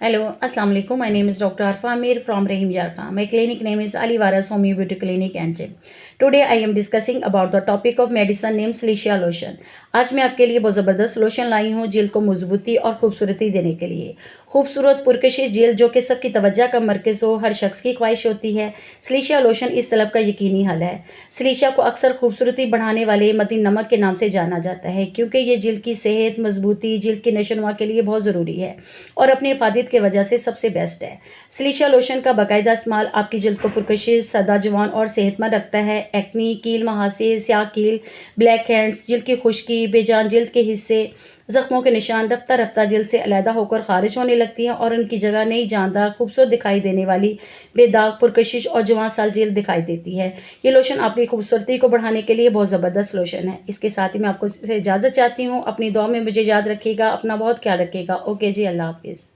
Hello, Assalamu alaikum. My name is Dr. Arfa Amir from Rahim Yarkha. My clinic name is Ali Waras Homeo Beauty Clinic and Gym. Today I am discussing about the topic of medicine named Silicia lotion. आज मैं आपके लिए बहुत ज़बरदस्त lotion लाई हूँ जिल्द को मजबूती और खूबसूरती देने के लिए। खूबसूरत पुरकशिश जिल्द जो कि सबकी तवज्जो का मरकज़ हो, हर शख्स की ख्वाहिश होती है। सिलिशिया लोशन इस तलब का यकीनी हल है। सिलिशिया को अक्सर खूबसूरती बढ़ाने वाले मदी नमक के नाम से जाना जाता है क्योंकि ये जिल्द की सेहत, मजबूती, जिल्द की नशोनुमा के लिए बहुत ज़रूरी है और अपनी हिफाजत की वजह से सबसे बेस्ट है। सिलिशिया लोशन का बाकायदा इस्तेमाल आपकी जिल्द को पुरकशिश, सादा, जवान और सेहतमंद रखता है। एक्नी, कील मुहासे, स्याह कील, ब्लैक हैंड्स, जिल्द की खुश्की, बेजान जिल्द के हिस्से, जख्मों के निशान रफ्ता रफ्ता जिल्द से अलहदा होकर खारिज होने लगती हैं और उनकी जगह नई जानदार खूबसूरत दिखाई देने वाली बेदाग पुरकशिश और जवां साल जिल्द दिखाई देती है। ये लोशन आपकी खूबसूरती को बढ़ाने के लिए बहुत ज़बरदस्त लोशन है। इसके साथ ही मैं आपको इजाज़त चाहती हूँ। अपनी दुआ में मुझे याद रखिएगा। अपना बहुत ख्याल रखिएगा। ओके जी, अल्लाह हाफिज़।